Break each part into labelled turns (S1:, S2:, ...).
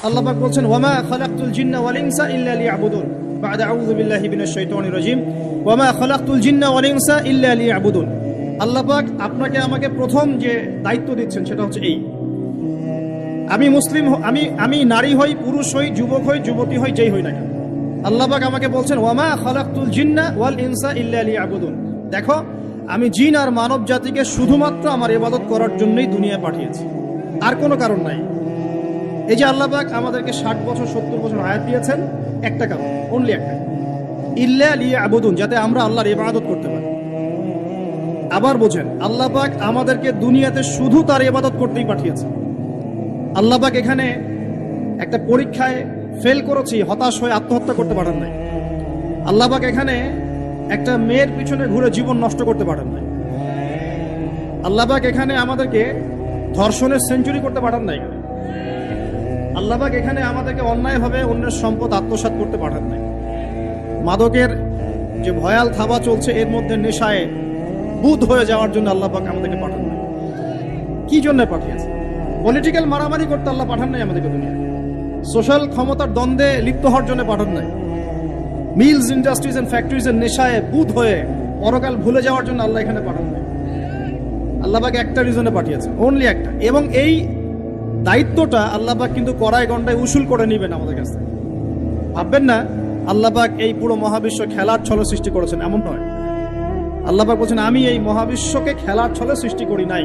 S1: আল্লাহ পাক বলছেন ওয়ামা খালাকতুল জিন্না ওয়াল ইনসা ইল্লা লিয়াবুদুন বা'দা আউযু বিল্লাহি মিনাশ শাইতানির রাজিম ওয়ামা খালাকতুল জিন্না ওয়াল ইনসা ইল্লা লিয়াবুদুন। আল্লাহ পাক আপনাকে আমাকে প্রথম যে দায়িত্ব দিচ্ছেন সেটা হচ্ছে এই, আমি মুসলিম আমি নারী হই, পুরুষ হই, যুবক হই, যুবতী হই, যেই হই না কেন, আল্লাহ পাক আমাকে বলছেন ওয়ামা খালাকতুল জিন্না ওয়াল ইনসা ইল্লা লিয়াবুদুন। দেখো, আমি জিন আর মানব জাতিকে শুধুমাত্র আমার ইবাদত করার জন্যই দুনিয়ায় পাঠিয়েছি, আর কোনো কারণ নাই। এই যে আল্লাহ পাক আমাদেরকে 60 বছর 70 বছর হায়াত দিয়েছেন, একটা কারণ, অনলি একটা, ইল্লা লিয়াবুদুন, যাতে আমরা আল্লাহর ইবাদত করতে পারি। আবার বোঝেন, আল্লাহ পাক আমাদেরকে দুনিয়াতে শুধু তার ইবাদত করতেই পাঠিয়েছে। আল্লাহ পাক এখানে একটা পরীক্ষায় ফেল করেছি হতাশ হয়ে আত্মহত্যা করতে পারেন নাই। আল্লাহ পাক এখানে একটা মেয়ের পিছনে ঘুরে জীবন নষ্ট করতে পারেন নাই। আল্লাহ পাক এখানে আমাদেরকে ধর্ষণের সেঞ্চুরি করতে পারেন নাই। আল্লাহ পাক এখানে আমাদেরকে অন্যায়ভাবে অন্যের সম্পদ আত্মসাৎ করতে পারেন নাই। মাদকের যে ভয়াল থাবা চলছে, এর মধ্যে নেশায় বুধ হয়ে যাওয়ার জন্য আল্লাহ পাক আমাদেরকে পাঠান নাই। কি জন্য পাঠিয়েছে? পলিটিক্যাল মারামারি করতে আল্লাহ পাঠান নাই আমাদেরকে দুনিয়ায়। সোশ্যাল ক্ষমতার দ্বন্দ্বে লিপ্ত হওয়ার জন্য পাঠান নাই। মিলস, ইন্ডাস্ট্রিজ এন্ড ফ্যাক্টরিজের নেশায় বুধ হয়ে পরকাল ভুলে যাওয়ার জন্য আল্লাহ এখানে পাঠান নাই। আল্লাহ পাক একটা রিজনে পাঠিয়েছে, অনলি একটা। এবং এই দায়িত্বটা আল্লাহ পাক কিন্তু কড়াই গন্ডায় উসুল করে নেবেন আমাদের কাছে। ভাববেন না আল্লাহ পাক এই পুরো মহাবিশ্ব খেলার ছলে সৃষ্টি করেছেন, এমন নয়। আল্লাহ পাক বলছেন আমি এই মহাবিশ্বকে খেলার ছলে সৃষ্টি করি নাই।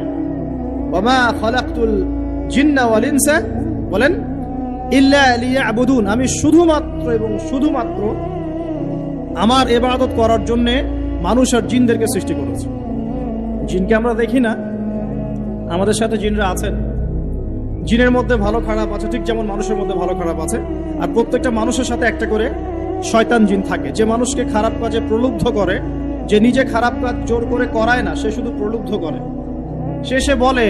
S1: ওয়ামা খালাকতুল জিন্না ওয়াল ইনসা, বলেন, ইল্লা লিয়াবুদুন, আমি শুধুমাত্র এবং শুধুমাত্র আমার ইবাদত করার জন্য মানুষ আর জিনদেরকে সৃষ্টি করেছি। জিনকে আমরা দেখি না, আমাদের সাথে জিনরা আছেন। জিনের মধ্যে ভালো খারাপ আছে, ঠিক যেমন মানুষের মধ্যে ভালো খারাপ আছে। আর প্রত্যেকটা মানুষের সাথে একটা করে শয়তান জিন থাকে, যে মানুষকে খারাপ কাজে প্রলুব্ধ করে, যে নিজে খারাপ কাজ জোর করে করায় না, সে শুধু প্রলুব্ধ করে। সে বলে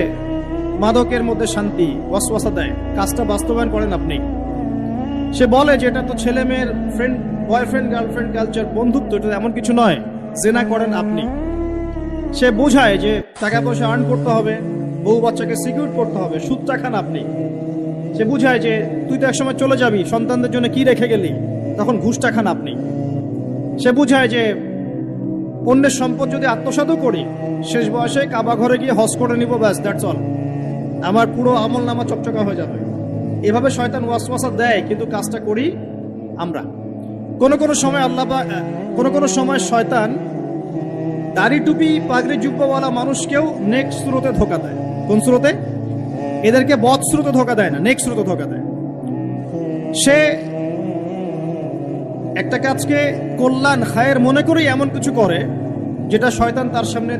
S1: মাদকের মধ্যে শান্তি, ওয়াসওয়াসা দেয়, কাজটা বাস্তবায়ন করেন আপনি। সে বলে যে এটা তো ছেলে মেয়ের ফ্রেন্ড, বয়ফ্রেন্ড গার্লফ্রেন্ড কালচার, বন্ধুত্ব, এটা এমন কিছু নয়, জেনা করেন আপনি। সে বোঝায় যে টাকা পয়সা আর্ন করতে হবে, বউ বাচ্চাকে সিকিউর করতে হবে, সুদটা খান আপনি। সে বুঝায় যে তুই তো একসময় চলে যাবি, সন্তানদের জন্য কি রেখে গেলি, তখন ঘুষটা খান আপনি। সে বুঝায় যে অন্যের সম্পদ যদি আত্মসাৎও করি, শেষ বয়সে কাবা ঘরে গিয়ে হজ করে নিব, ব্যাস, দ্যাটস অল, আমার পুরো আমল নামা চকচকা হয়ে যাবে। এভাবে শয়তান ওয়াসওয়াসা দেয়, কিন্তু কাজটা করি আমরা। কোনো সময় কোনো সময় শয়তান দাড়ি টুপি পাগড়ি জুব্বাওয়ালা মানুষকেও নেক্সট স্রোতে ধোকা দেয়। কোন স্রোতে? এদেরকে বদ স্রোতে ধোকা দেয় না, নেক্সট স্রোতে ধোকা দেয়। সে একটা কাজকে কল্যাণ খায়ের মনে করেই এমন কিছু করে যেটা শয়তান তার সামনে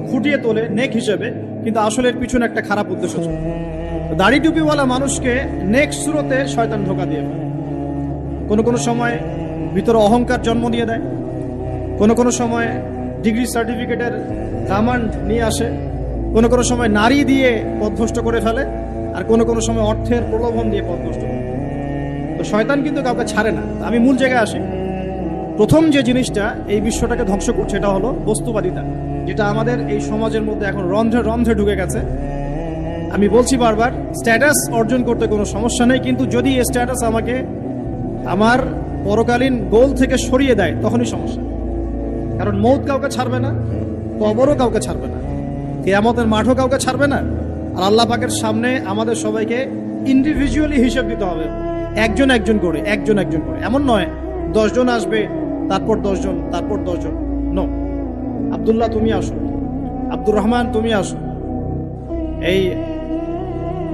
S1: ফুটিয়ে তোলে নেক হিসেবে, কিন্তু আসলে এর পিছনে একটা খারাপ উদ্দেশ্য ছিল। দাড়ি টুপিওয়ালা মানুষকে নেক্সট স্রোতে শয়তান ধোকা দিয়ে ফেলে। কোনো সময় ভিতরে অহংকার জন্ম দিয়ে দেয়, কোনো সময় ডিগ্রি সার্টিফিকেটের কামান্ড নিয়ে আসে, কোনো সময় নারী দিয়ে পথভ্রষ্ট করে ফেলে, আর কোনো সময় অর্থের প্রলোভন দিয়ে পথভ্রষ্ট করে। তো শয়তান কিন্তু কাউকে ছাড়ে না। আমি মূল জায়গায় আসি। প্রথম যে জিনিসটা এই বিশ্বটাকে ধ্বংস করছে, এটা হলো বস্তুবাদিতা, যেটা আমাদের এই সমাজের মধ্যে এখন রন্ধ্রে রন্ধ্রে ঢুকে গেছে। আমি বলছি বারবার, স্ট্যাটাস অর্জন করতে কোনো সমস্যা নেই, কিন্তু যদি এই স্ট্যাটাস আমাকে আমার পরকালীন গোল থেকে সরিয়ে দেয়, তখনই সমস্যা। কারণ মৌত কাউকে ছাড়বে না, কবরও কাউকে ছাড়বে না, কিয়ামতের মাঠও কাউকে ছাড়বে না। আর আল্লাহ পাকের সামনে আমাদের সবাইকে ইন্ডিভিজুয়ালি হিসেব দিতে হবে, একজন একজন করে। এমন নয় 10 জন আসবে, তারপর 10 জন, তারপর 10 জন। নো, আব্দুল্লাহ তুমি আসো, আব্দুর রহমান তুমি আসো, এই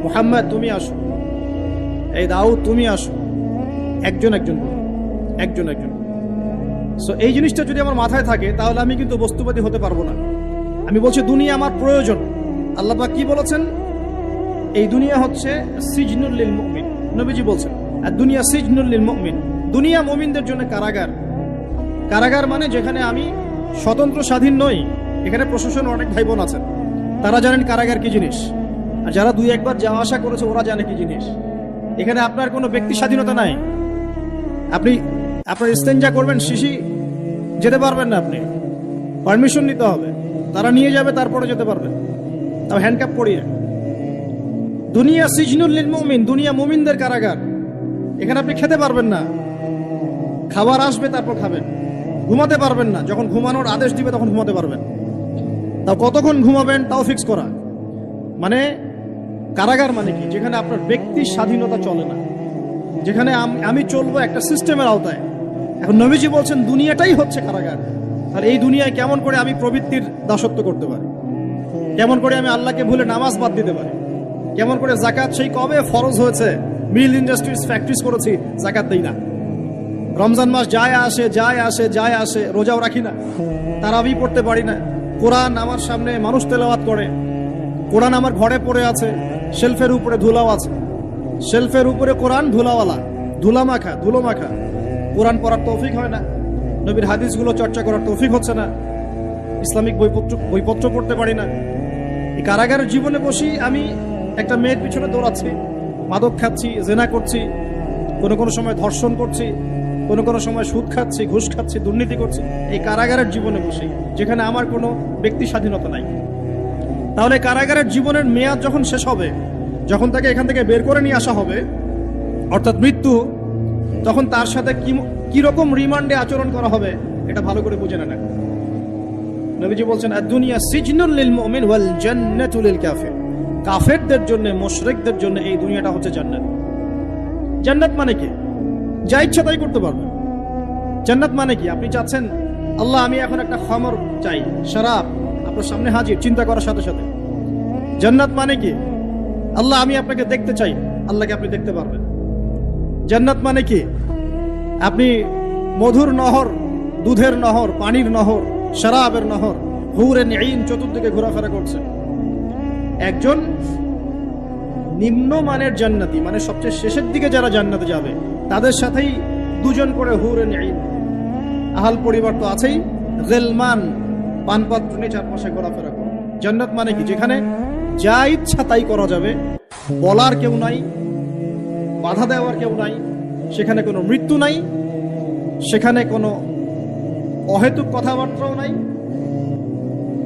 S1: মুহাম্মদ তুমি আসো, এই দাউদ তুমি আসো, একজন করে। সো এই জিনিসটা যদি আমার মাথায় থাকে, তাহলে আমি কিন্তু বস্তুবাদী হতে পারবো না। আমি বলছি দুনিয়া আমার প্রয়োজন। আল্লাহ পাক কি বলেছেন? এই দুনিয়া হচ্ছে সিজনুল লিল মুমিন, নবীজি বলছেন, আর দুনিয়া সিজনুল লিল মুমিন, দুনিয়া মুমিনদের জন্য কারাগার। কারাগার মানে যেখানে আমি স্বতন্ত্র স্বাধীন নই। এখানে প্রশাসন অনেক ভাই বোন আছেন, তারা জানেন কারাগার কি জিনিস, আর যারা 2-1 বার যাওয়া আসা করেছে ওরা জানে কি জিনিস। এখানে আপনার কোনো ব্যক্তি স্বাধীনতা নাই। আপনি আপনার ইস্তেঞ্জা করবেন, শিশি যেতে পারবেন না, আপনি পারমিশন নিতে হবে, তারা নিয়ে যাবে, তারপরে যেতে পারবেন, তাও হ্যান্ডকাপ পরিয়ে। দুনিয়া সিজনুল লিল মুমিন, দুনিয়া মুমিনদের কারাগার। এখানে আপনি খেতে পারবেন না, খাবার আসবে তারপর খাবেন। ঘুমাতে পারবেন না, যখন ঘুমানোর আদেশ দিবে তখন ঘুমাতে পারবেন। তাও কতক্ষণ ঘুমাবেন তাও ফিক্স করা। মানে কারাগার মানে কি? যেখানে আপনার ব্যক্তির স্বাধীনতা চলে না, যেখানে আমি চলবো একটা সিস্টেমের আওতায়। এখন নবীজি বলছেন দুনিয়াটাই হচ্ছে কারাগার। আর এই দুনিয়ায় কেমন করে আমি প্রবৃত্তির দাসত্ব করতে পারি? কেমন করে আমি আল্লাহকে ভুলে নামাজ বাদ দিতে পারি? কেমন করে জাকাত সেই কবে ফরজ হয়েছে, মিল ইন্ডাস্ট্রিজ ফ্যাক্টরিজ করেছি, জাকাত দেই না। রমজান মাস যায় আসে, রোজাও রাখি না, তারাবি পড়তে পারি না। কোরআন আমার সামনে মানুষ তেলাওয়াত করে, কোরআন আমার ঘরে পড়ে আছে, শেলফের উপরে ধুলাও আছে, শেলফের উপরে কোরআন ধুলাওয়ালা, ধুলো মাখা। কোরআন পড়ার তৌফিক হয় না, নবীর হাদিসগুলো চর্চা করার তৌফিক হচ্ছে না, ইসলামিক বইপত্র পড়তে পারি না। এই কারাগারের জীবনে বসি আমি একটা মেয়ের পিছনে দৌড়াচ্ছি, মাদক খাচ্ছি, জেনা করছি, কোনো সময় ধর্ষণ করছি, কোনো সময় সুদ খাচ্ছি, ঘুষ খাচ্ছি, দুর্নীতি করছি। এই কারাগারের জীবনে বসি, যেখানে আমার কোনো ব্যক্তি স্বাধীনতা নাই। তাহলে কারাগারের জীবনের মেয়াদ যখন শেষ হবে, যখন তাকে এখান থেকে বের করে নিয়ে আসা হবে, অর্থাৎ মৃত্যু, তখন তার সাথে কিরকম রিমান্ডে আচরণ করা হবে এটা ভালো করে বুঝে নেন। নবীজি বলছেন আদ-দুনিয়া সিজনুল লিল মুমিন ওয়াল জান্নাতু লিল কাফির। কাফেরদের জন্য, মুশরিকদের জন্য এই দুনিয়াটা হচ্ছে জান্নাত। জান্নাত মানে কি? যা ইচ্ছা তাই করতে পারবেন। জান্নাত মানে কি? আপনি চাচ্ছেন আল্লাহ আমি এখন একটা খামর চাই, শরাব আপনার সামনে হাজির, চিন্তা করার সাথে সাথে। জান্নাত মানে কি? আল্লাহ আমি আপনাকে দেখতে চাই, আল্লাহকে আপনি দেখতে পারবেন। জান্নাত মানে কি? আপনি মধুর নহর, দুধের নহর, পানির নহর, শরাবের নহর, হুরে আইন চতুর্দিকে ঘোরাফেরা করছে। একজন নিম্নমানের জান্নাতি, মানে সবচেয়ে শেষের দিকে যারা জান্নাতে যাবে, তাদের সাথেই দুজন করে হুরে আইন, আহাল পরিবার তো আছেই, গেলমান পানপাত্র নিয়ে চারপাশে ঘোরাফেরা করে। জান্নাত মানে কি? যেখানে যা ইচ্ছা তাই করা যাবে, বলার কেউ নাই, বাধা দেওয়ার কেউ নাই, সেখানে কোনো মৃত্যু নাই, সেখানে কোনো অহেতুক কথাবার্তাও নাই,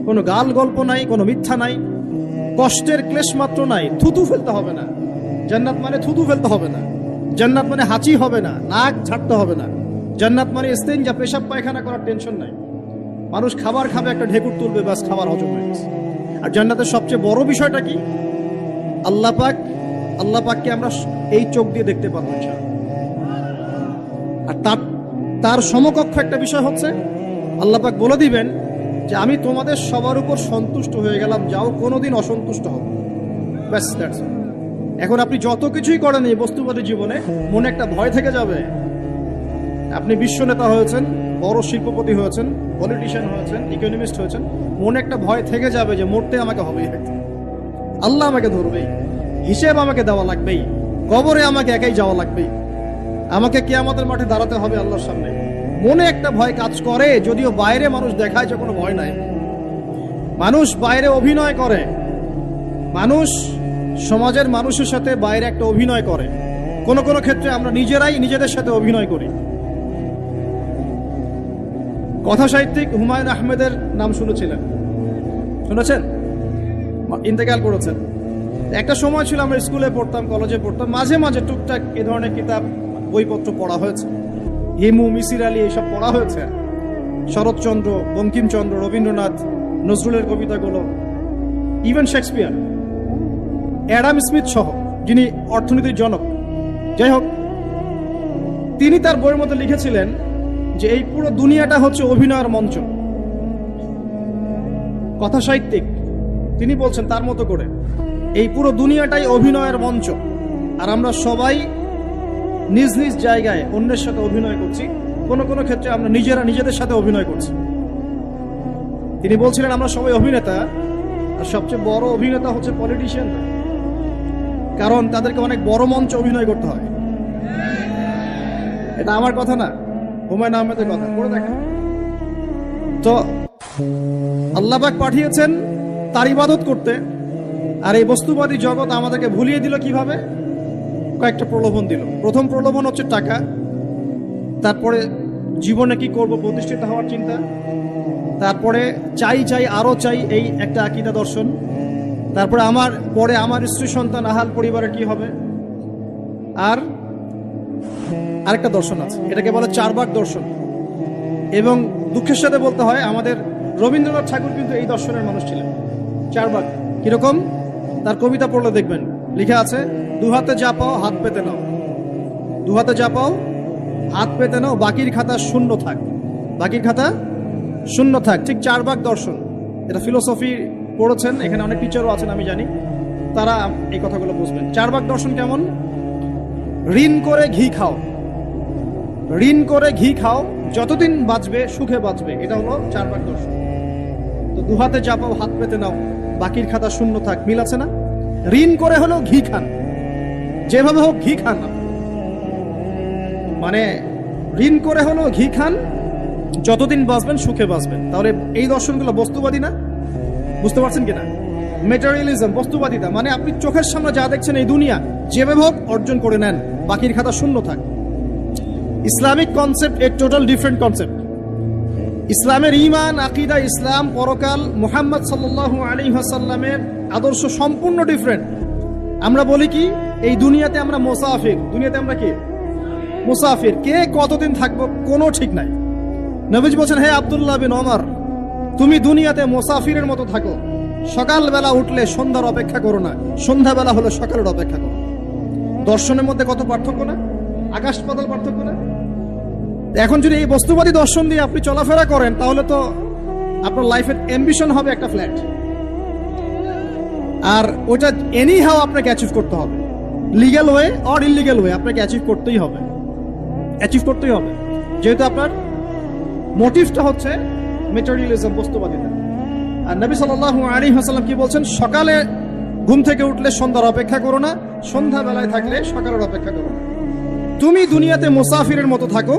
S1: কোনো গাল গল্প নাই, কোনো মিথ্যা নাই, কষ্টের ক্লেশ মাত্র নাই। থুতু ফেলতে হবে না। জান্নাত মানে থুতু ফেলতে হবে না। জান্নাত মানে হাঁচি হবে না, নাক ঝাড়তে হবে না। জান্নাত মানে ইস্তেঞ্জা, পেশাব পায়খানা করার টেনশন নাই। মানুষ খাবার খাবে, একটা ঢেকুর তুলবে, ব্যাস খাবার হজম হয়ে গেছে। আর জান্নাতের সবচেয়ে বড় বিষয়টা কি? আল্লাহ পাককে আমরা এই চোখ দিয়ে দেখতে পারবো। আর তার সমকক্ষ একটা বিষয় হচ্ছে আল্লাহ পাক বলে দিবেন যে আমি তোমাদের সবার উপর সন্তুষ্ট হয়ে গেলাম, যাও কোনোদিন অসন্তুষ্ট হবে। ব্যাস, দ্যাটস অল। এখন আপনি যত কিছুই করেন এই বস্তুবাদী জীবনে, মনে একটা ভয় থেকে যাবে। আপনি বিশ্ব নেতা হয়েছেন, বড় শিল্পপতি হয়েছেন, পলিটিশিয়ান হয়েছেন, ইকোনমিস্ট হয়েছেন, মনে একটা ভয় থেকে যাবে যে মরতে আমাকে হবেই, আল্লাহ আমাকে ধরবেই, হিসেব আমাকে দেওয়া লাগবেই, কবরে আমাকে একাই যাওয়া লাগবেই, আমাকে কিয়ামতের মাঠে দাঁড়াতে হবে আল্লাহর সামনে। মনে একটা ভয় কাজ করে, যদিও বাইরে মানুষ দেখায় যে কোনো ভয় নাই। মানুষ বাইরে অভিনয় করে, মানুষ সমাজের মানুষের সাথে বাইরে একটা অভিনয় করে। কোনো ক্ষেত্রে আমরা নিজেরাই নিজেদের সাথে অভিনয় করি। কথা সাহিত্যিক হুমায়ুন আহমেদের নাম শুনেছেন? ইন্তেকাল করেছেন। একটা সময় ছিল আমরা স্কুলে পড়তাম, কলেজে পড়তাম, মাঝে মাঝে টুকটাক এ ধরনের কিতাব বইপত্র পড়া হয়েছে। হিমু, মিসির আলী এইসব পড়া হয়েছে। শরৎচন্দ্র, বঙ্কিমচন্দ্র, রবীন্দ্রনাথ, নজরুলের কবিতাগুলো, ইভেন শেক্সপিয়ার, অ্যাডাম স্মিথ সহ, যিনি অর্থনীতির জনক। যাই হোক, তিনি তার বইয়ের মধ্যে লিখেছিলেন যে এই পুরো দুনিয়াটা হচ্ছে অভিনয়ের মঞ্চ। কথা সাহিত্যিক তিনি বলছেন তার মতো করে এই পুরো দুনিয়াটাই অভিনয়ের মঞ্চ, আর আমরা সবাই নিজ নিজ জায়গায় অন্যের সাথে অভিনয় করছি। কোনো ক্ষেত্রে আমরা নিজেদের সাথে অভিনয় করছি। তিনি বলছিলেন আমরা সবাই অভিনেতা, আর সবচেয়ে বড় অভিনেতা হচ্ছে পলিটিশিয়ান, কারণ তাদেরকে অনেক বড় মঞ্চ অভিনয় করতে হয়। এটা আমার কথা না, হুমায়ুন আহমেদের কথা, পড়ে দেখেন তো। আল্লাহ পাক পাঠিয়েছেন তার ইবাদত করতে, আর এই বস্তুবাদী জগৎ আমাদেরকে ভুলিয়ে দিল কিভাবে? কয়েকটা প্রলোভন দিল। প্রথম প্রলোভন হচ্ছে টাকা, তারপরে জীবনে কি করব, প্রতিষ্ঠিত হওয়ার চিন্তা, তারপরে চাই আরো চাই, এই একটা আকীদা দর্শন, তারপরে পরে আমার স্ত্রী সন্তান আহাল পরিবারের কি হবে। আর আরেকটা দর্শন আছে, এটাকে বলে 4 ভাগ দর্শন। এবং দুঃখের সাথে বলতে হয়, আমাদের রবীন্দ্রনাথ ঠাকুর কিন্তু এই দর্শনের মানুষ ছিলেন। 4 ভাগ কিরকম? তার কবিতা পড়লে দেখবেন লেখা আছে, 2 হাতে যা পাও হাত পেতে নাও, 2 হাতে যা পাও হাত পেতে নাও, বাকির খাতা শূন্য থাক, বাকির খাতা শূন্য থাক। ঠিক 4 ভাগ দর্শন। এটা ফিলোসফি পড়েছেন, এখানে অনেক টিচারও আছেন আমি জানি, তারা এই কথাগুলো বুঝবেন। 4 ভাগ দর্শন কেমন? ঋণ করে ঘি খাও, ঋণ করে ঘি খাও, যতদিন বাঁচবে সুখে বাঁচবে, এটা হলো 4 ভাগ দর্শন। তো 2 হাতে যা পাও হাত পেতে নাও, বাকির খাতা শূন্য থাক, মিল আছে না? ঋণ করে হলেও ঘি খান, যেভাবে হোক ঘি খান, মানে ঋণ করে হলেও ঘি খান, যতদিন বাঁচবেন সুখে বাঁচবেন। তাহলে এই দর্শনগুলো বস্তুবাদী না? বুঝতে পারছেন কিনা? ম্যাটেরিয়ালিজম, বস্তুবাদিতা, মানে আপনি চোখের সামনে যা দেখছেন এই দুনিয়া, যেভাবে হোক অর্জন করে নেন, বাকির খাতা শূন্য থাক। ইসলামিক কনসেপ্ট এর টোটাল ডিফারেন্ট কনসেপ্ট। ইসলামের ঈমান, আকীদা, ইসলাম, পরকাল, মুহাম্মদ সাল্লাল্লাহু আলাইহি ওয়াসাল্লামের আদর্শ সম্পূর্ণ ডিফারেন্ট। আমরা বলি কি, এই দুনিয়াতে আমরা মুসাফির, দুনিয়াতে আমরা কি মুসাফির, কে কতদিন থাকবো কোনো ঠিক নাই। নবীজি বলছেন, হে আব্দুল্লাহ বিন ওমর, তুমি দুনিয়াতে মুসাফিরের মতো থাকো, সকালবেলা উঠলে সন্ধ্যার অপেক্ষা করো না, সন্ধ্যাবেলা হলে সকালের অপেক্ষা করো। দর্শনের মধ্যে কত পার্থক্য না, আকাশ পাতাল পার্থক্য না? এখন যদি এই বস্তুবাদী দর্শন দিয়ে আপনি চলাফেরা করেন, তাহলে তো আপনার লাইফের অ্যাম্বিশন হবে একটা ফ্ল্যাট, আর ওটা এনি হাও আপনাকে অ্যাচিভ করতে হবে, legal way or illegal way, আপনাকে অ্যাচিভ করতেই হবে, অ্যাচিভ করতেই হবে, যেহেতু আপনার মোটিভটা হচ্ছে ম্যাটেরিয়ালিজম, বস্তুবাদিতা। আর নবী সাল্লাল্লাহু আলাইহি ওয়াসাল্লাম কি বলছেন? সকালে ঘুম থেকে উঠলে সন্ধ্যার অপেক্ষা করো না, সন্ধ্যাবেলায় থাকলে সকালের অপেক্ষা করো না। তুমি দুনিয়াতে মুসাফিরের মতো থাকো,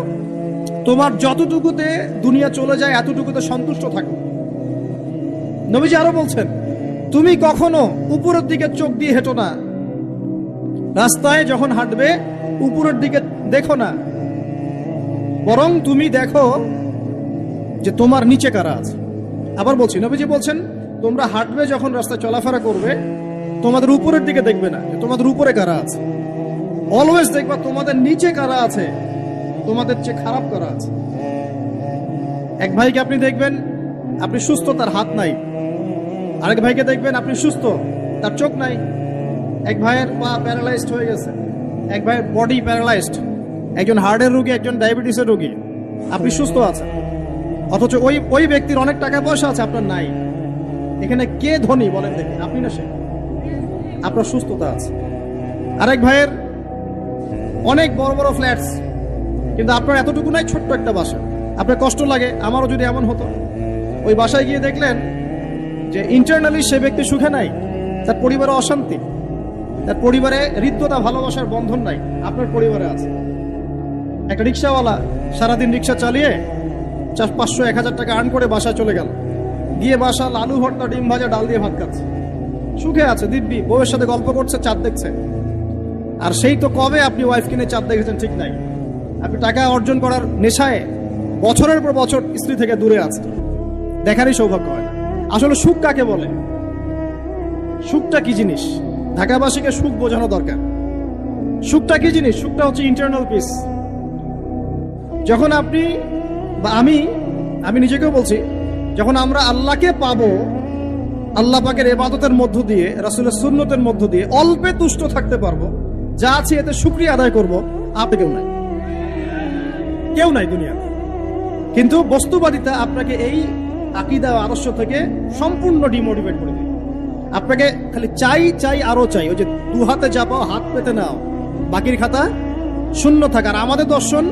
S1: তোমার যতটুকুতে দুনিয়া চলে যায় এতটুকুতে সন্তুষ্ট থাকো। নবীজি আরো বলছেন, তুমি কখনো উপরের দিকে চোখ দিয়ে হেঁটো না, রাস্তায় যখন হাঁটবে উপরের দিকে দেখো না, বরং তুমি দেখো যে তোমার নিচে কারা আছে। আবার বলছি, নবীজি বলছেন, তোমরা হাঁটবে যখন রাস্তায় চলাফেরা করবে, তোমাদের উপরের দিকে দেখবে না যে তোমাদের উপরে কারা আছে, অলওয়েজ দেখবা তোমাদের নিচে কারা আছে, তোমাদের চেয়ে খারাপ কারা আছে। এক ভাইকে আপনি দেখবেন আপনি সুস্থ, তার হাত নাই। আরেক ভাইকে দেখবেন আপনি সুস্থ, তার চোখ নাই। এক ভাইয়ের পা প্যারালাইজড হয়ে গেছে, এক ভাইয়ের বডি প্যারালাইজড, একজন হার্টের রোগী, একজন ডায়াবেটিসের রোগী। আপনি সুস্থ আছেন, অথচ ওই ব্যক্তির অনেক টাকা পয়সা আছে, আপনার নাই। এখানে কে ধনী বলেন দেখি, আপনি না সে? আপনার সুস্থতা আছে। আরেক ভাইয়ের অনেক বড় বড় ফ্ল্যাটস, কিন্তু আপনার এতটুকু নাই, ছোট্ট একটা বাসা। আপনার কষ্ট লাগে, আমারও যদি এমন হতো। ওই বাসায় গিয়ে দেখলেন যে ইন্টারনালি সে ব্যক্তি সুখে নাই, তার পরিবারে অশান্তি, তার পরিবারে হৃদ্যতা ভালোবাসার বন্ধন নাই। আপনার পরিবারে আছে। একটা রিক্সাওয়ালা সারাদিন রিক্সা চালিয়ে 500-1000 টাকা আর্ন করে বাসায় চলে গেল, গিয়ে বাসা আলু ভর্তা, ডিম ভাজা, ডাল দিয়ে ভাত খাচ্ছে, সুখে আছে দিব্যি, বউয়ের সাথে গল্প করছে, চাঁদ দেখছে। আর সেই তো কবে আপনি ওয়াইফ কিনে চাঁদ দেখেছেন ঠিক নাই। আপনি টাকা অর্জন করার নেশায় বছরের পর বছর স্ত্রী থেকে দূরে আছে, দেখারই সৌভাগ্য হয় না। আসলে সুখ কাকে বলে? সুখটা কি জিনিস? ঢাকাবাসীকে সুখ বোঝানো দরকার। সুখটা কি জিনিস? সুখটা হচ্ছে ইন্টারনাল পিস। যখন আপনি বা আমি নিজেকেও বলছি, যখন আমরা আল্লাহকে পাবো, আল্লাহ পাকের ইবাদতের মধ্য দিয়ে, রাসূলের সুন্নতের মধ্য দিয়ে অল্পে তুষ্ট থাকতে পারবো, যা আছে এতে শুকরিয়া আদায় করবো, আপনি কেউ নাই দুনিয়াতে। কিন্তু বস্তুবাদিতা আপনাকে এই আকীদা আদর্শ থেকে সম্পূর্ণ ডিমোটিভেট করে দেবে। আপনাকে খালি চাই আরো চাই। ওই যে 2 হাতে যা পাও হাত পেতে নাও, বাকির খাতা শূন্য থাক। আর আমাদের দর্শন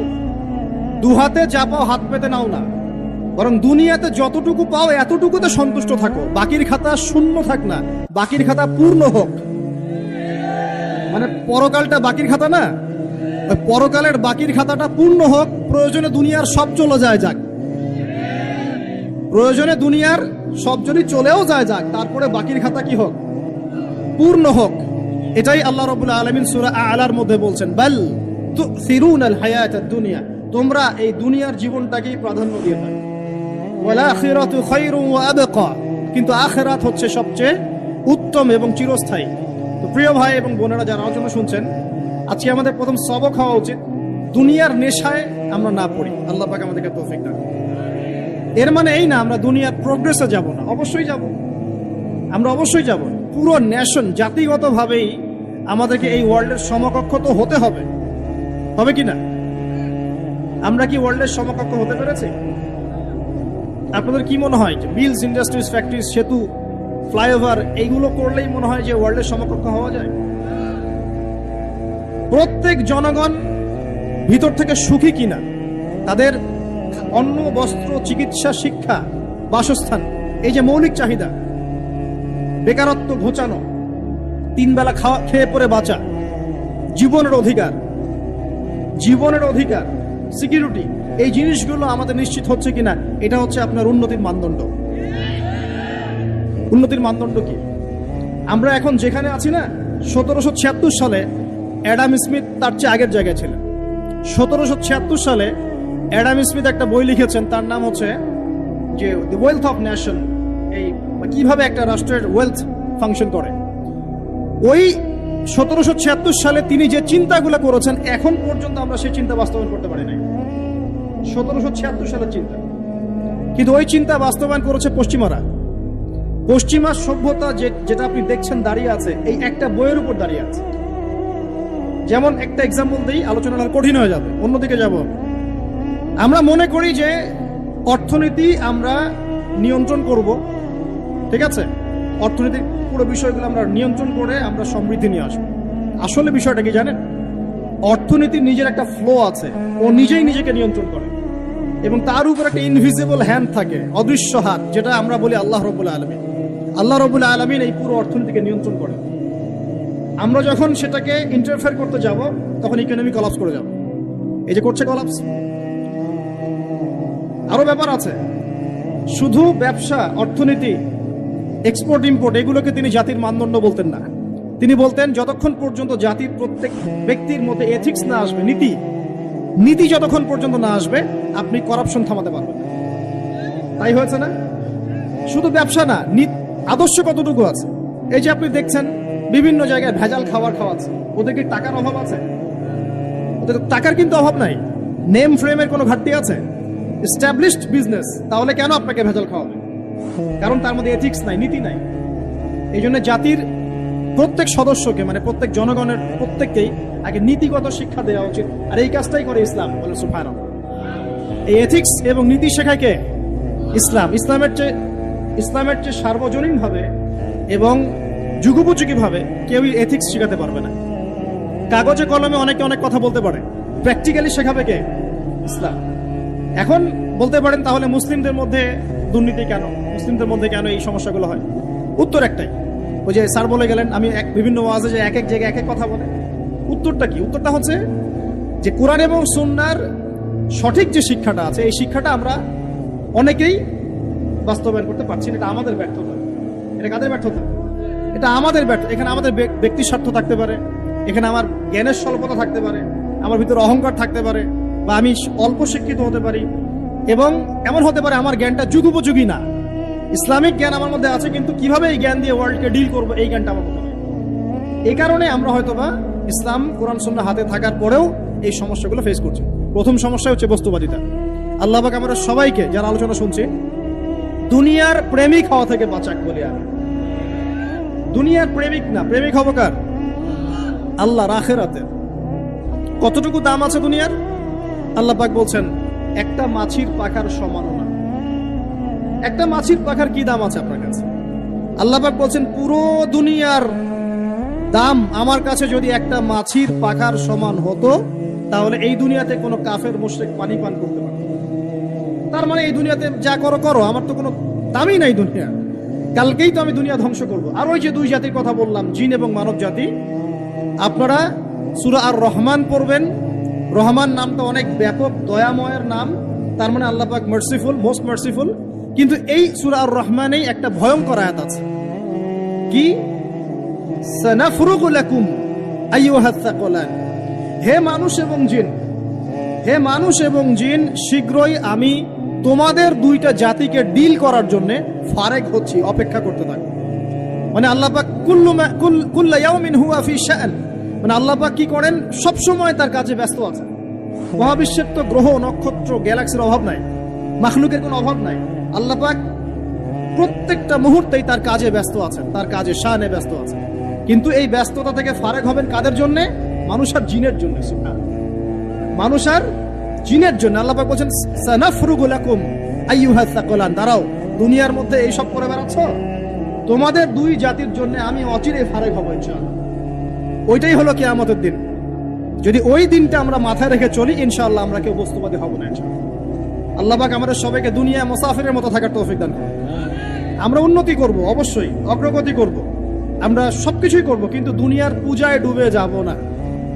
S1: 2 হাতে যা পাও হাত পেতে নাও না, বরং দুনিয়াতে যতটুকু পাও এতটুকুতে সন্তুষ্ট থাকো, বাকির খাতা শূন্য থাক না, বাকির খাতা পূর্ণ হোক। মানে পরকালটা বাকির খাতা না, ওই পরকালের বাকির খাতাটা পূর্ণ হোক। প্রয়োজনে দুনিয়ার সব চলে যায় যাক, প্রয়োজনে দুনিয়ার সব যদি চলেও যায় যাক, তারপরে বাকির খাতা কি হোক? পূর্ণ হোক। এটাই আল্লাহ রাব্বুল আলামিন সূরা আ'লার মধ্যে বলছেন, বাল তুসিরুনাল হায়াতাদ দুনিয়া, তোমরা এই দুনিয়ার জীবনটাকেই প্রাধান্য দিয়ে থাকো। ওয়াল আখিরাতু খায়রুন ওয়া আবকা, কিন্তু আখিরাত হচ্ছে সবচেয়ে উত্তম এবং চিরস্থায়ী। তো প্রিয় ভাই এবং বোনেরা যারা আলোচনা শুনছেন, আজকে আমাদের প্রথম সবক হওয়া উচিত দুনিয়ার নেশায় আমরা না পড়ি। আল্লাহ পাক আমাদেরকে তৌফিক দান। এর মানে এই না আমরা দুনিয়ার প্রোগ্রেসে যাব না, অবশ্যই যাব, আমরা অবশ্যই যাব। পুরো নেশন জাতিগতভাবেই আমাদেরকে এই ওয়ার্ল্ডের সমকক্ষ তো হতে হবে, হবে কি না? আমরা কি ওয়ার্ল্ডের সমকক্ষ হতে পেরেছি? আপনাদের কি মনে হয় যে মিলস, ইন্ডাস্ট্রিজ, ফ্যাক্টরিজ, সেতু, ফ্লাইওভার এইগুলো করলেই মনে হয় যে ওয়ার্ল্ডের সমকক্ষ হওয়া যায়? প্রত্যেক জনগণ ভিতর থেকে সুখী কিনা, তাদের অন্ন, বস্ত্র, চিকিৎসা, শিক্ষা, বাসস্থান, এই যে মৌলিক চাহিদা, বেকারত্ব ঘোচানো, 3 বেলা খেয়ে পরে বাঁচা, জীবনের অধিকার, সিকিউরিটি, এই জিনিসগুলো আমাদের নিশ্চিত হচ্ছে কিনা, এটা হচ্ছে আপনার উন্নতির মানদণ্ড। উন্নতির মানদণ্ড কি? আমরা এখন যেখানে আছি না, 1776 সালে অ্যাডাম স্মিথ তার চেয়ে আগের জায়গায় ছিলেন। 1776 সালে অ্যাডাম স্মিথ একটা বই লিখেছেন, তার নাম হচ্ছে যে দ্য ওয়েলথ অফ নেশন, এই কিভাবে একটা রাষ্ট্রের ওয়েলথ ফাংশন করে। ওই 1776 সালে তিনি যে চিন্তাগুলো করেছেন, এখন পর্যন্ত আমরা সেই চিন্তা বাস্তবায়ন করতে পারি নাই। 1776 সালের চিন্তা, কিন্তু ওই চিন্তা বাস্তবায়ন করেছে পশ্চিমারা। পশ্চিমা সভ্যতা যেটা আপনি দেখছেন দাঁড়িয়ে আছে, এই একটা বইয়ের উপর দাঁড়িয়ে আছে। যেমন একটা এক্সাম্পল দিই, আলোচনা কঠিন হয়ে যাবে, অন্যদিকে যাব। আমরা মনে করি যে অর্থনীতি আমরা নিয়ন্ত্রণ করব, ঠিক আছে, অর্থনীতির পুরো বিষয়গুলো আমরা নিয়ন্ত্রণ করে আমরা সমৃদ্ধি নিয়ে আসবো। আসলে বিষয়টা কি জানেন? অর্থনীতির নিজের একটা ফ্লো আছে, ও নিজেই নিজেকে নিয়ন্ত্রণ করে, এবং তার উপর একটা ইনভিজিবল হ্যান্ড থাকে, অদৃশ্য হাত, যেটা আমরা বলি আল্লাহ রাব্বুল আলামিন। আল্লাহ রাব্বুল আলামিন এই পুরো অর্থনীতিকে নিয়ন্ত্রণ করে। আমরা যখন সেটাকে ইন্টারফেয়ার করতে যাব, তখন ইকোনমি কলাপস করে যাব। এই যে করছে কলাপস। আরো ব্যাপার আছে, শুধু ব্যবসা, অর্থনীতি, এক্সপোর্ট ইম্পোর্ট, এগুলোকে তিনি জাতির মানদণ্ড বলতেন না। তিনি বলতেন যতক্ষণ পর্যন্ত জাতির প্রত্যেক ব্যক্তির মধ্যে এথিক্স না আসবে, নীতি যতক্ষণ পর্যন্ত না আসবে, আপনি করাপশন থামাতে পারবেন। তাই হয়েছে না? শুধু ব্যবসা না, আদর্শ কতটুকু আছে? এই যে আপনি দেখছেন বিভিন্ন জায়গায় ভেজাল খাবার খাওয়াচ্ছে, ওদের কি টাকার অভাব আছে? ওদের টাকার কিন্তু অভাব নাই। নেম ফ্রেমের কোনো ঘাটতি আছে? এস্টাবলিশড বিজনেস, তাহলে কেন আপনাকে ভেজাল খাওয়াবে? কারণ তার মধ্যে এথিক্স নাই, নীতি নাই। এই জন্য জাতির প্রত্যেক সদস্যকে, মানে প্রত্যেক জনগণের প্রত্যেককেই আগে নীতিগত শিক্ষা দেওয়া উচিত। আর এই কাজটাই করে ইসলাম, বলে সুবহানাল্লাহ। এই এথিক্স এবং নীতি শেখায় কে? ইসলাম। ইসলামের চেয়ে সার্বজনীন ভাবে এবং যুগোপযোগী ভাবে কেউই এথিক্স শেখাতে পারবে না। কাগজে কলমে অনেকে অনেক কথা বলতে পারে, প্র্যাকটিক্যালি শেখাবে কে? ইসলাম। এখন বলতে পারেন তাহলে মুসলিমদের মধ্যে দুর্নীতি কেন, মুসলিমদের মধ্যে কেন এই সমস্যাগুলো হয়? উত্তর একটাই, ওই যে স্যার বলে গেলেন, আমি বিভিন্ন ওয়াজে যে এক এক জায়গায় এক এক কথা বলে। উত্তরটা কি? উত্তরটা হচ্ছে যে কোরআন এবং সুন্নাহর সঠিক যে শিক্ষাটা আছে, এই শিক্ষাটা আমরা অনেকেই বাস্তবায়ন করতে পারছি না। এটা আমাদের ব্যর্থতা। এটা কাদের ব্যর্থতা? এটা আমাদের ব্যর্থ। এখানে আমাদের ব্যক্তির স্বার্থ থাকতে পারে, এখানে আমার জ্ঞানের স্বল্পতা থাকতে পারে, আমার ভিতরে অহংকার থাকতে পারে, বা আমি অল্প শিক্ষিত হতে পারি, এবং এমন হতে পারে আমার জ্ঞানটা যুগোপযোগী না। ইসলামিক জ্ঞান আমার মধ্যে আছে, কিন্তু কিভাবে এই জ্ঞান দিয়ে ওয়ার্ল্ডকে ডিল করবো, এই জ্ঞানটা আমার মধ্যে নেই। এই কারণে আমরা হয়তোবা ইসলাম, কোরআন সুন্নাহ হাতে থাকার পরেও এই সমস্যাগুলো ফেস করছি। প্রথম সমস্যা হচ্ছে বস্তুবাদিতা। আল্লাহ পাক আমরা সবাইকে, যারা আলোচনা শুনছি, দুনিয়ার প্রেমিক হওয়া থেকে বাঁচাক বলি আমি। দুনিয়ার প্রেমিক না, প্রেমিক হব কার? আল্লাহর, আখিরাতের। কতটুকু দাম আছে দুনিয়ার? আল্লাহ পাক বলছেন একটা মাছির পাখার সমানও না। একটা মাছির পাখার কি দাম আছে আপনার কাছে? আল্লাহ পাক বলছেন পুরো দুনিয়ার দাম আমার কাছে যদি একটা মাছির পাখার সমান হতো, তাহলে এই দুনিয়াতে কোনো কাফের মুশরিক পানি পান করতে পারত। তার মানে এই দুনিয়াতে যা করো করো, আমার তো কোনো দামই নাই দুনিয়া। কালকেই তো আমি দুনিয়া ধ্বংস করব। আর ওই যে দুই জাতির কথা বললাম, জিন এবং মানব জাতি, আপনারা সূরা আর রহমান পড়বেন। রহমান নামটা অনেক ব্যাপক, দয়াময়ের নাম, তার মানে আল্লাহ পাক মার্সিফুল, মোস্ট মার্সিফুল। কিন্তু এই সূরা আর রহমানেই একটা ভয়ঙ্কর আয়াত আছে, কি? সানাফরুগু লাকুম আইয়ুহাস সাকলান। হে মানুষ এবং জিন, হে মানুষ এবং জিন, শীঘ্রই আমি তোমাদের দুইটা জাতিকে ডিল করার জন্য ফারেক হচ্ছি, অপেক্ষা করতে থাকো। মানে আল্লাহ পাক কুল্লা ইয়াউমিন হুয়া ফি শাআন, মানে আল্লাহ পাক কি করেন, সব সময় তার কাজে ব্যস্ত আছেন। মহাবিশ্বের তো গ্রহ নক্ষত্র গ্যালাক্সির অভাব নাই, মাখলুকের কোনো অভাব নাই। আল্লাহ পাক প্রত্যেকটা মুহূর্তেই তার কাজে ব্যস্ত আছেন, তার কাজে শানে ব্যস্ত আছেন। কিন্তু এই ব্যস্ততা থেকে ফারেক হবেন কাদের জন্য? মানুষ আর জিনের জন্য। মানুষ আর জিনের জন্য আল্লাহ পাক বলেন সানাফরুগু লাকুম আইয়ুহাস সাকলান, দাঁড়াও, দুনিয়ার মধ্যে এই সব করে বেড়াচ্ছ, তোমাদের দুই জাতির জন্য আমি অচিরেই ফারেক হব ইনশাআল্লাহ। ওইটাই হলো কিয়ামতের দিন। যদি ওই দিনটা আমরা মাথায় রেখে চলি, ইনশাআল্লাহ আমরা কেউ বস্তুবাদী হব না ইনশাআল্লাহ। আল্লাহ পাক আমাদের সবাইকে দুনিয়া মুসাফিরের মতো থাকার তৌফিক দান করুন। আমরা উন্নতি করব, অবশ্যই অগ্রগতি করব, আমরা সবকিছুই করব, কিন্তু দুনিয়ার পূজায় ডুবে যাব না।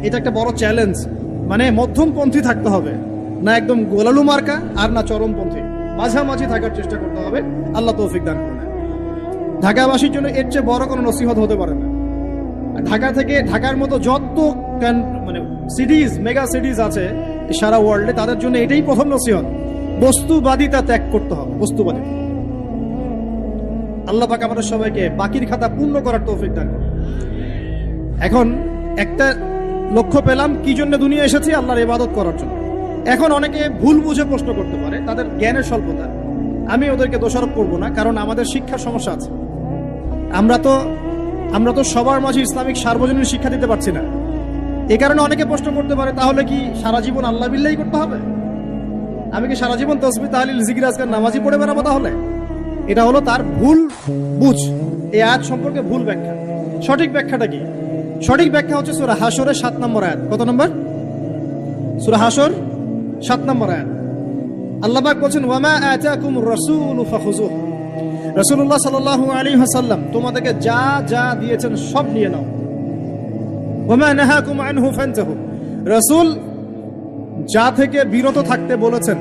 S1: এটা একটা বড় চ্যালেঞ্জ। মানে মধ্যমপন্থী থাকতে হবে, না একদম গোলালু মার্কা আর না চরমপন্থী, মাঝামাঝি থাকার চেষ্টা করতে হবে। আল্লাহ তৌফিক দান করুন। ঢাকাবাসীর জন্য এর চেয়ে বড় কোনো নসিহত হতে পারে না। ঢাকা থেকে, ঢাকার মতো যত মানে সিটিজ, মেগা সিটিজ আছে সারা ওয়ার্ল্ডে, তাদের জন্য এটাই প্রথম নসিহত, বস্তুবাদিতা ত্যাগ করতে হবে। বস্তুবাদিতা। আল্লাহ পাক আমাদের সবাইকে বাকির খাতা পূর্ণ করার তৌফিক দান করুন। এখন একটা লক্ষ্য পেলাম, কি জন্য দুনিয়া এসেছি? আল্লাহর ইবাদত করার জন্য। এখন অনেকে ভুল বুঝে প্রশ্ন করতে পারে, তাদের জ্ঞানের স্বল্পতা। আমি ওদেরকে দোষারোপ করব না, কারণ আমাদের শিক্ষার সমস্যা আছে। আমরা তো সবার মাঝে ইসলামিক সার্বজনীন শিক্ষা দিতে পারছি না। এই কারণে অনেকে প্রশ্ন করতে পারে, তাহলে কি সারা জীবন আল্লাহ বিল্লাহি করতে হবে? আমি কি সারা জীবন তাসবিহ তাহলিল জিকির আজকার নামাজি পড়ে বেড়াবো? তাহলে এটা হলো তার ভুল বুঝ। এই আয়াত সম্পর্কে ভুল ব্যাখ্যা। সঠিক ব্যাখ্যাটা কি? সঠিক ব্যাখ্যা হচ্ছে সূরা হাশরের 7 নম্বর আয়াত। কত নম্বর? সূরা হাশর 7 নম্বর আয়াত। আল্লাহ পাক বলেন, ওয়ামা আতাকুমুর রাসূলু ফাখুযুহু। রাসূলুল্লাহ সাল্লাল্লাহু আলাইহি ওয়াসাল্লাম তোমাদেরকে যা যা দিয়েছেন সব নিয়ে নাও। ওয়ামা নাহাকুম আনহু ফান্তাহু। রাসূল যা থেকে বিরত থাকতে বলেছেন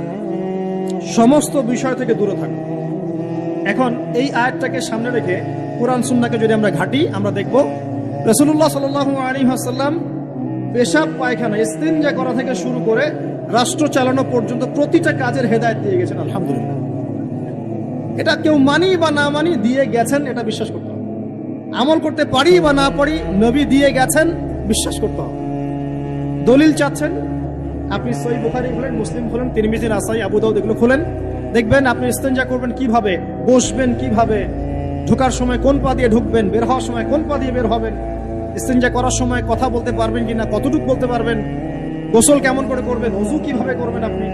S1: সমস্ত বিষয় থেকে দূরে থাকো। এখন এই আয়াতটাকে সামনে রেখে কুরআন সুন্নাহকে যদি আমরা ঘাঁটি, আমরা দেখব রাসূলুল্লাহ সাল্লাল্লাহু আলাইহি ওয়াসাল্লাম পেশাব পায়খানা ইস্তিনজা করা থেকে শুরু করে রাষ্ট্র চালানো পর্যন্ত প্রতিটা কাজের হেদায়েত দিয়ে গেছেন। আলহামদুলিল্লাহ। এটা কেউ মানি বা না মানি, দিয়ে গেছেন, এটা বিশ্বাস করতে হবে। আমল করতে পারি বা না পারি, নবী দিয়ে গেছেন, বিশ্বাস করতে হবে। দলিল চাচ্ছেন, আপনি সহিহ বুখারী খুলেন, মুসলিম খুলেন, তিরমিজি, নাসাই, আবু দাউদ এগুলো খুলেন, দেখবেন আপনি ইস্তেঞ্জা করবেন কিভাবে, বসবেন কিভাবে, ঢোকার সময় কোন পা দিয়ে ঢুকবেন, বের হওয়ার সময় কোন পা দিয়ে বের হবেন, ইস্তেঞ্জা করার সময় কথা বলতে পারবেন কিনা, কতটুকু বলতে পারবেন, গোসল কেমন করে করবেন, ওযু কিভাবে করবেন, আপনি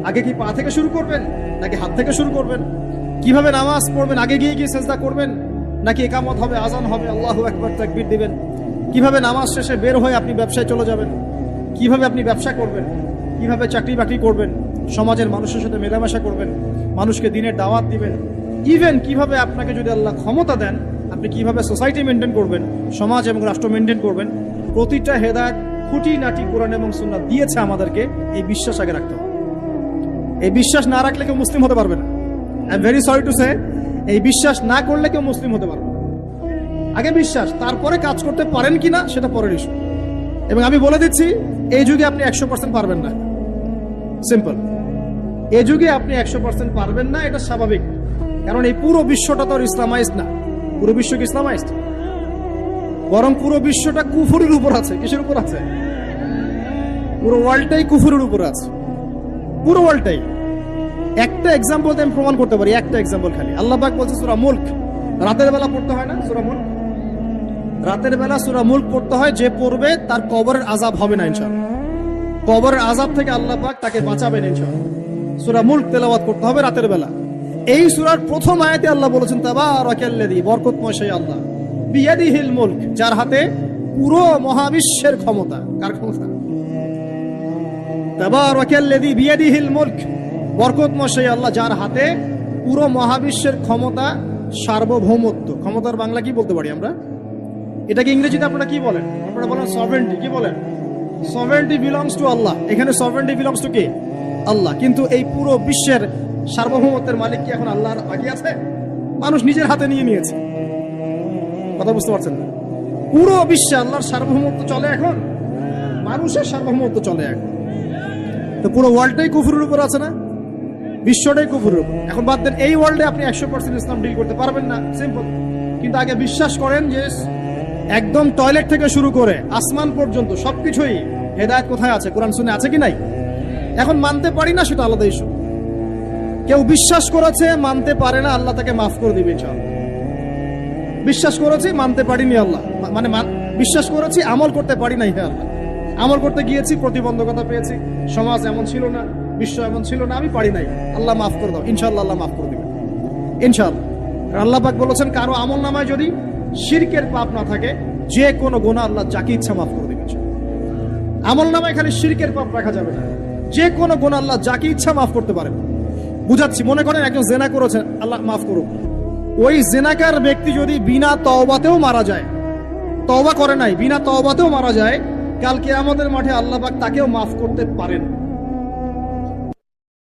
S1: আগে কি পা থেকে শুরু করবেন নাকি হাত থেকে শুরু করবেন, কিভাবে নামাজ পড়বেন, আগে গিয়ে গিয়ে সেজদা করবেন নাকি ইকামত হবে, আজান হবে, আল্লাহু আকবার তাকবীর দিবেন, কিভাবে নামাজ শেষে বের হয়ে আপনি ব্যবসায় চলে যাবেন, কিভাবে আপনি ব্যবসা করবেন, কিভাবে চাকরি বাকরি করবেন, সমাজের মানুষের সাথে মেলামেশা করবেন, মানুষকে দিনের দাওয়াত দিবেন, ইভেন কিভাবে আপনাকে যদি আল্লাহ ক্ষমতা দেন আপনি কিভাবে সোসাইটি মেনটেন করবেন, সমাজ এবং রাষ্ট্র মেনটেন করবেন, প্রতিটা হেদায়েত খুঁটিনাটি কোরআন এবং সুন্নাহ দিয়েছে আমাদেরকে। এই বিশ্বাস আগে রাখতে হবে। এই বিশ্বাস না রাখলে কেউ মুসলিম হতে পারবে না। I am very sorry to say, এই বিশ্বাস না করলে কেউ মুসলিম হতে পারবে না। আগে বিশ্বাস, তারপরে কাজ করতে পারেন কিনা সেটা পরের ইস্যু। এবং আমি বলে দিচ্ছি, এই যুগে আপনি 100% পারবেন না। সিম্পল, এই যুগে আপনি 100% পারবেন না, এটা স্বাভাবিক। কারণ এই পুরো বিশ্বটা তো ইসলামাইজড না। পুরো বিশ্ব কি ইসলামাইজড? বরং পুরো বিশ্বটা কুফরের উপর আছে। কিসের উপর আছে? পুরো ওয়ার্ল্ডটাই কুফরের উপর আছে, পুরো ওয়ার্ল্ডটাই। একটা এক্সাম্পল আমি প্রমাণ করতে পারি, একটা এক্সাম্পল খালি। আল্লাহ পাক বলছে সূরা মুলক, রাতের বেলা পড়তে হয় না সূরা মুলক? রাতের বেলা সূরা মুলক পড়তে হয়, যে পড়বে তার কবরের আযাব হবে না ইনশাআল্লাহ। কবরের আযাব থেকে আল্লাহ পাক তাকে বাঁচাবেন ইনশাআল্লাহ। সূরা মুলক তেলাওয়াত করতে হবে রাতের বেলা। এই সূরার প্রথম আয়াতে আল্লাহ বলেছেন তাবারাকাল্লাযী, বরকতময় সেই আল্লাহ, বিয়াদিহিল মুলক, যার হাতে পুরো মহাবিশ্বের ক্ষমতা। কার ক্ষমতা? তাবারাকাল্লাযী বিয়াদিহিল মুলক, বরকতময় সেই আল্লাহ যার হাতে পুরো মহাবিশ্বের ক্ষমতা, সার্বভৌমত্ব। ক্ষমতার বাংলা কি বলতে পারি আমরা? এটাকে ইংরেজিতে আপনারা কি বলেন? আপনারা বলেন সভারেন্টি। কি বলেন? সভারেন্টি বিলংস টু আল্লাহ। এখানে সভারেন্টি বিলংস টু কে? আল্লাহ। কিন্তু এই পুরো বিশ্বের সার্বভৌমত্বের মালিক কি এখন আল্লাহর বাকি আছে? মানুষ নিজের হাতে নিয়ে নিয়েছে। কথা বুঝতে পারছেন না? পুরো বিশ্বে আল্লাহর সার্বভৌমত্ব চলে এখন, মানুষের সার্বভৌমত্ব চলে এখন। তো পুরো ওয়ার্ল্ডটাই কুফরের উপর আছে না? বিশ্বটাই কুফরের উপর। এখন বাদ দেন, এই ওয়ার্ল্ডে আপনি 100% ইসলাম ডিল করতে পারবেন না, সিম্পল। কিন্তু আগে বিশ্বাস করেন যে একদম টয়লেট থেকে শুরু করে আসমান পর্যন্ত সবকিছুই হেদায়েত কোথায় আছে, কোরআন শুনে আছে কি নাই? এখন মানতে পারি না, সেটা আলাদা ইস্যু। কেউ বিশ্বাস করেছে, মানতে পারে না, আল্লাহ তাকে মাফ করে দিবে ইনশাআল্লাহ। বিশ্বাস করেছি, মানতে পারিনি, আল্লাহ মানে বিশ্বাস করেছি, আমল করতে পারি নাই, হে আল্লাহ আমল করতে গিয়েছি, প্রতিবন্ধকতা পেয়েছি, সমাজ এমন ছিল না, বিশ্ব এমন ছিল না, আমি পারি নাই, আল্লাহ মাফ করে দাও। ইনশাআল্লাহ আল্লাহ মাফ করে দিবেন ইনশাআল্লাহ। আল্লাহ পাক বলেছেন কারো আমল নামায় যদি শিরকের পাপ না থাকে, যে কোনো গুনাহ আল্লাহ যাকে ইচ্ছা মাফ করে দিবেন। আমল নামায় খালি শিরকের পাপ রাখা যাবে না, যে কোনো গুনাহ আল্লাহ যাকে ইচ্ছা মাফ করতে পারেন। বুঝাচ্ছি, মনে করেন একজন জেনা করেছেন, আল্লাহ মাফ করুক। ওই জেনাকার ব্যক্তি যদি বিনা তওবাতেও মারা যায়, তওবা করে নাই, বিনা তওবাতেও মারা যায়, কালকে আমাদের মাঠে আল্লাহ পাক তাকেও মাফ করতে পারেন।